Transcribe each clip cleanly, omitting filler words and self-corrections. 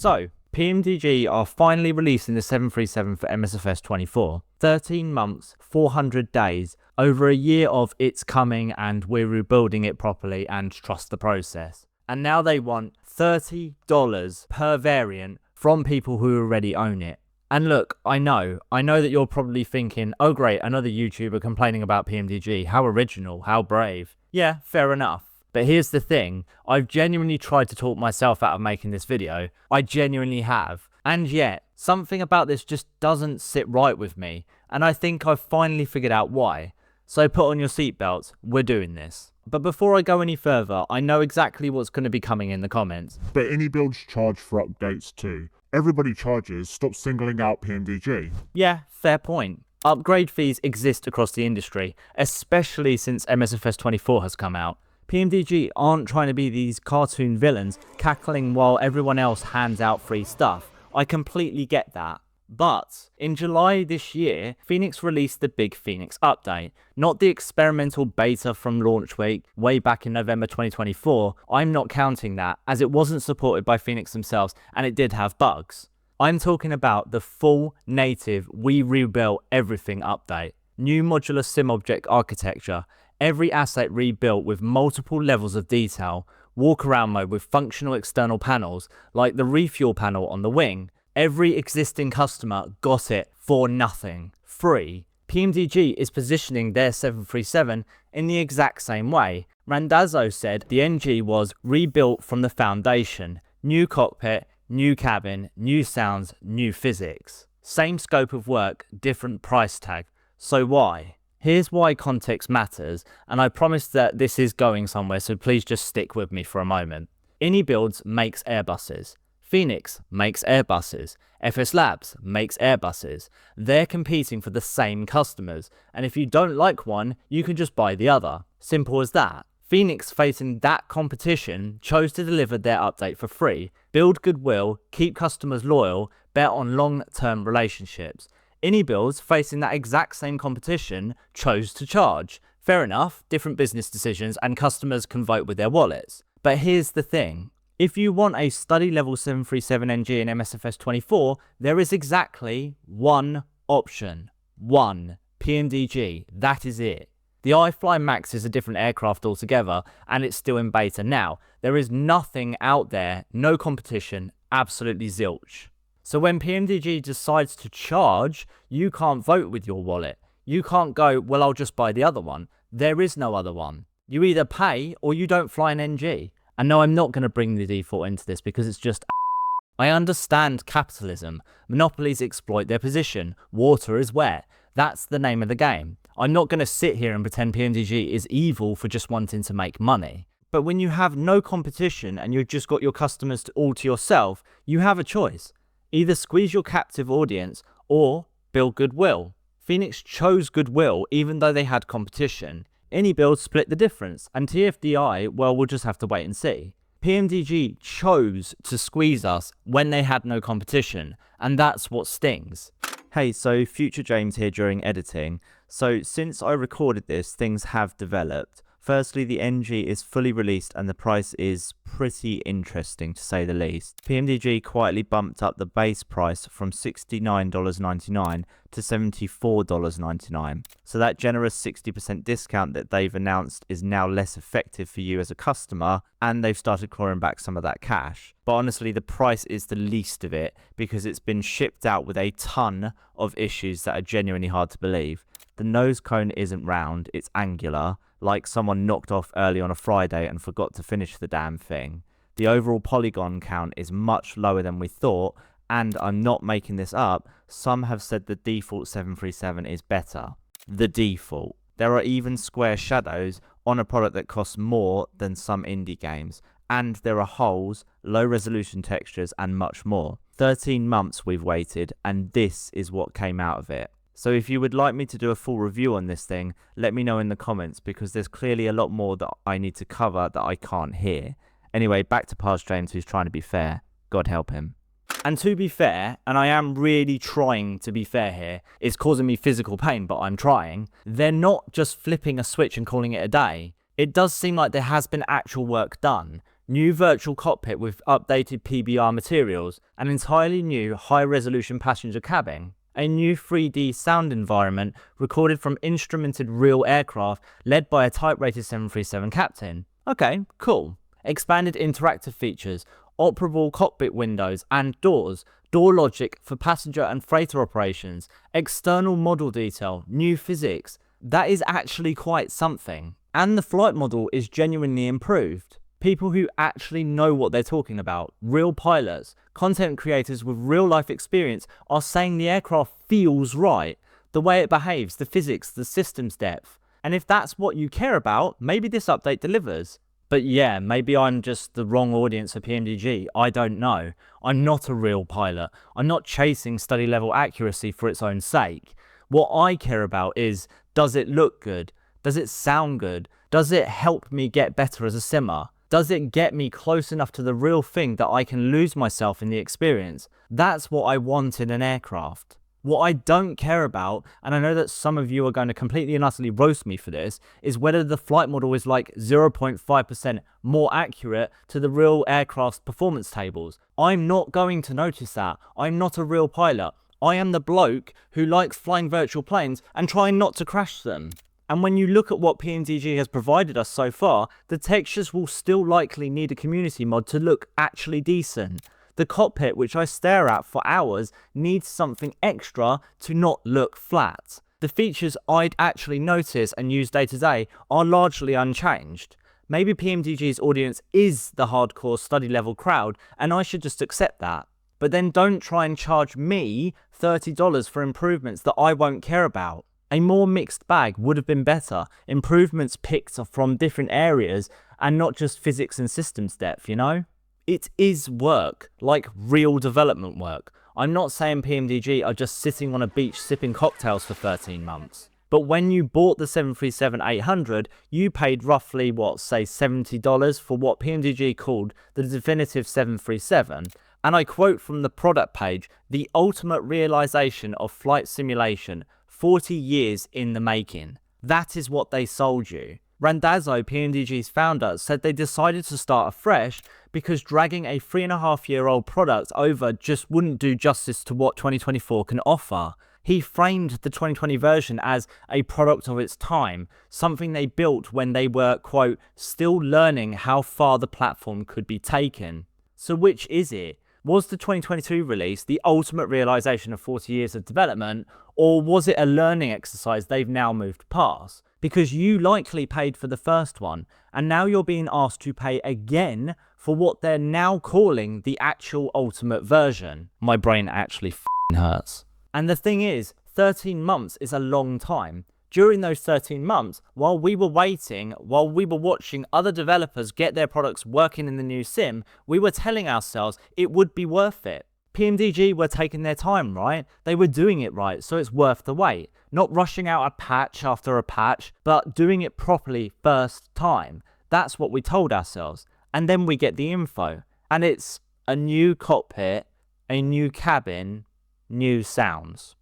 So, PMDG are finally releasing the 737 for MSFS 24. 13 months, 400 days, over a year of it's coming and we're rebuilding it properly and trust the process. And now they want $30 per variant from people who already own it. And look, I know that you're probably thinking, oh great, another YouTuber complaining about PMDG, how original, how brave. Yeah, fair enough. But here's the thing, I've genuinely tried to talk myself out of making this video. I genuinely have. And yet, something about this just doesn't sit right with me. And I think I've finally figured out why. So put on your seatbelts, we're doing this. But before I go any further, I know exactly what's going to be coming in the comments. But any builds charge for updates too. Everybody charges, stop singling out PMDG. Yeah, fair point. Upgrade fees exist across the industry, especially since MSFS 24 has come out. PMDG aren't trying to be these cartoon villains cackling while everyone else hands out free stuff. I completely get that. But in July this year, Fenix released the big Fenix update, not the experimental beta from launch week way back in November 2024. I'm not counting that, as it wasn't supported by Fenix themselves and it did have bugs. I'm talking about the full native we rebuilt everything update. New modular sim object architecture, every asset rebuilt with multiple levels of detail, walk around mode with functional external panels like the refuel panel on the wing. Every existing customer got it for nothing, free. PMDG is positioning their 737 in the exact same way. Randazzo said the NG was rebuilt from the foundation, new cockpit, new cabin, new sounds, new physics. Same scope of work, different price tag. So why? Here's why context matters, and I promise that this is going somewhere, so please just stick with me for a moment. Builds makes Airbuses. Fenix makes Airbuses. FS Labs makes Airbuses. They're competing for the same customers, and if you don't like one, you can just buy the other. Simple as that. Fenix, facing that competition, chose to deliver their update for free, build goodwill, keep customers loyal, bet on long-term relationships. Builds, facing that exact same competition, chose to charge. Fair enough, different business decisions and customers can vote with their wallets. But here's the thing. If you want a study level 737NG in MSFS 24, there is exactly one option. One. PMDG. That is it. The iFly Max is a different aircraft altogether and it's still in beta now. There is nothing out there, no competition, absolutely zilch. So when PMDG decides to charge, you can't vote with your wallet. You can't go, well, I'll just buy the other one. There is no other one. You either pay or you don't fly an NG. And no, I'm not going to bring the default into this because it's just I understand capitalism. Monopolies exploit their position. Water is wet. That's the name of the game. I'm not going to sit here and pretend PMDG is evil for just wanting to make money. But when you have no competition and you've just got your customers all to yourself, you have a choice. Either squeeze your captive audience or build goodwill. Fenix chose goodwill even though they had competition. Build split the difference, and TFDI, well, we'll just have to wait and see. PMDG chose to squeeze us when they had no competition, and that's what stings. Hey, so Future James here during editing. So since I recorded this, things have developed. Firstly, the NG is fully released and the price is pretty interesting to say the least. PMDG quietly bumped up the base price from $69.99 to $74.99. So that generous 60% discount that they've announced is now less effective for you as a customer, and they've started clawing back some of that cash. But honestly, the price is the least of it because it's been shipped out with a ton of issues that are genuinely hard to believe. The nose cone isn't round, it's angular, like someone knocked off early on a Friday and forgot to finish the damn thing. The overall polygon count is much lower than we thought, and I'm not making this up, some have said the default 737 is better. The default. There are even square shadows on a product that costs more than some indie games, and there are holes, low resolution textures, and much more. 13 months we've waited, and this is what came out of it. So if you would like me to do a full review on this thing, let me know in the comments because there's clearly a lot more that I need to cover that I can't hear. Anyway, back to Pars James, who's trying to be fair. God help him. And to be fair, and I am really trying to be fair here, it's causing me physical pain, but I'm trying. They're not just flipping a switch and calling it a day. It does seem like there has been actual work done. new virtual cockpit with updated PBR materials, an entirely new high-resolution passenger cabin, a new 3D sound environment recorded from instrumented real aircraft led by a type-rated 737 captain. Okay, cool. Expanded interactive features, operable cockpit windows and doors, door logic for passenger and freighter operations, external model detail, new physics. That is actually quite something. And the flight model is genuinely improved. People who actually know what they're talking about, real pilots, content creators with real life experience are saying the aircraft feels right, the way it behaves, the physics, the systems depth. And if that's what you care about, maybe this update delivers. But yeah, maybe I'm just the wrong audience for PMDG, I don't know. I'm not a real pilot. I'm not chasing study level accuracy for its own sake. What I care about is, does it look good? Does it sound good? Does it help me get better as a simmer? Does it get me close enough to the real thing that I can lose myself in the experience? That's what I want in an aircraft. What I don't care about, and I know that some of you are going to completely and utterly roast me for this, is whether the flight model is like 0.5% more accurate to the real aircraft's performance tables. I'm not going to notice that. I'm not a real pilot. I am the bloke who likes flying virtual planes and trying not to crash them. And when you look at what PMDG has provided us so far, the textures will still likely need a community mod to look actually decent. The cockpit, which I stare at for hours, needs something extra to not look flat. The features I'd actually notice and use day to day are largely unchanged. Maybe PMDG's audience is the hardcore study level crowd and I should just accept that. But then don't try and charge me $30 for improvements that I won't care about. A more mixed bag would have been better. Improvements picked from different areas and not just physics and systems depth, you know? It is work, like real development work. I'm not saying PMDG are just sitting on a beach sipping cocktails for 13 months. But when you bought the 737-800, you paid roughly, say $70 for what PMDG called the definitive 737. And I quote from the product page, the ultimate realization of flight simulation, 40 years in the making. That is what they sold you. Randazzo, PMDG's founder, said they decided to start afresh because dragging a 3.5-year-old product over just wouldn't do justice to what 2024 can offer. He framed the 2020 version as a product of its time, something they built when they were, quote, still learning how far the platform could be taken. So which is it? Was the 2022 release the ultimate realization of 40 years of development, or was it a learning exercise they've now moved past? Because you likely paid for the first one, and now you're being asked to pay again for what they're now calling the actual ultimate version. My brain actually f***ing hurts. And the thing is, 13 months is a long time. During those 13 months, while we were waiting, while we were watching other developers get their products working in the new sim, we were telling ourselves it would be worth it. PMDG were taking their time, right? They were doing it right, so it's worth the wait. Not rushing out a patch after a patch, but doing it properly first time. That's what we told ourselves. And then we get the info. And it's a new cockpit, a new cabin, new sounds.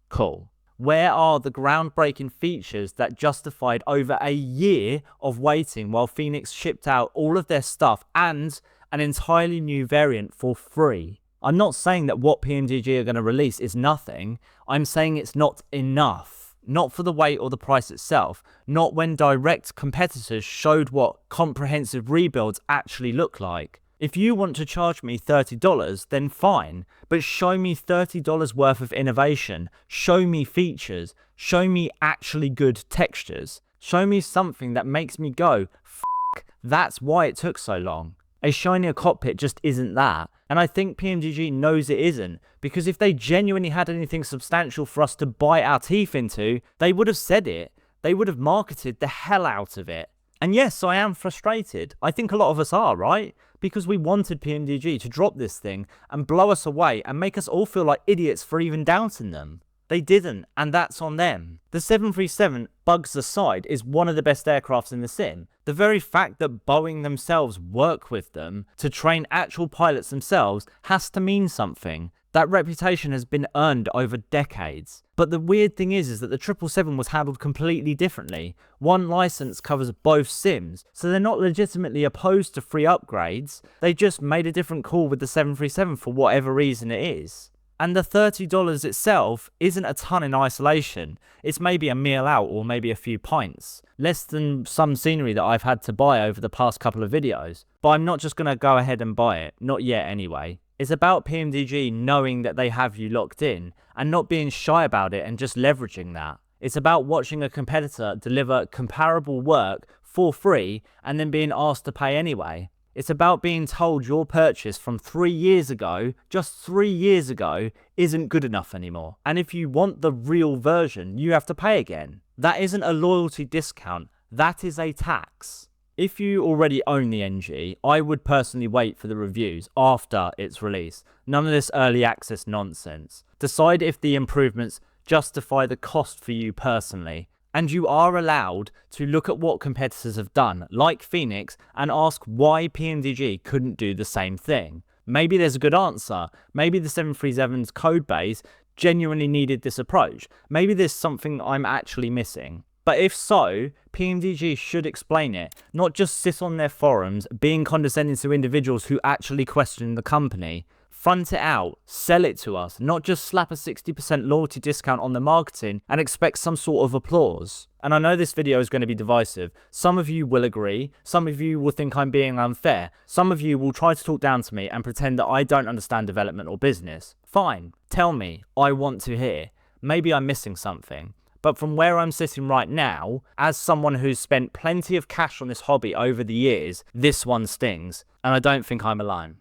Cool. Where are the groundbreaking features that justified over a year of waiting while Fenix shipped out all of their stuff and an entirely new variant for free? I'm not saying that what PMDG are going to release is nothing. I'm saying it's not enough. Not for the weight or the price itself. Not when direct competitors showed what comprehensive rebuilds actually look like. If you want to charge me $30, then fine. But show me $30 worth of innovation. Show me features. Show me actually good textures. Show me something that makes me go, f***, that's why it took so long. A shinier cockpit just isn't that. And I think PMDG knows it isn't, because if they genuinely had anything substantial for us to bite our teeth into, they would have said it. They would have marketed the hell out of it. And yes, I am frustrated. I think a lot of us are, right? Because we wanted PMDG to drop this thing and blow us away and make us all feel like idiots for even doubting them. They didn't, and that's on them. The 737, bugs aside, is one of the best aircrafts in the sim. The very fact that Boeing themselves work with them to train actual pilots themselves has to mean something. That reputation has been earned over decades. But the weird thing is that the 777 was handled completely differently. One license covers both sims, so they're not legitimately opposed to free upgrades. They just made a different call with the 737 for whatever reason it is. And the $30 itself isn't a ton in isolation. It's maybe a meal out or maybe a few pints. Less than some scenery that I've had to buy over the past couple of videos. But I'm not just going to go ahead and buy it. Not yet anyway. It's about PMDG knowing that they have you locked in and not being shy about it and just leveraging that. It's about watching a competitor deliver comparable work for free and then being asked to pay anyway. It's about being told your purchase from 3 years ago, just 3 years ago, isn't good enough anymore. And if you want the real version, you have to pay again. That isn't a loyalty discount, that is a tax. If you already own the NG, I would personally wait for the reviews after its release. None of this early access nonsense. Decide if the improvements justify the cost for you personally. And you are allowed to look at what competitors have done, like Fenix, and ask why PMDG couldn't do the same thing. Maybe there's a good answer. Maybe the 737's code base genuinely needed this approach. Maybe there's something I'm actually missing. But if so, PMDG should explain it, not just sit on their forums being condescending to individuals who actually question the company. Front it out, sell it to us, not just slap a 60% loyalty discount on the marketing and expect some sort of applause. And I know this video is going to be divisive. Some of you will agree, some of you will think I'm being unfair, some of you will try to talk down to me and pretend that I don't understand development or business. Fine, tell me, I want to hear. Maybe I'm missing something. But from where I'm sitting right now, as someone who's spent plenty of cash on this hobby over the years, this one stings, and I don't think I'm alone.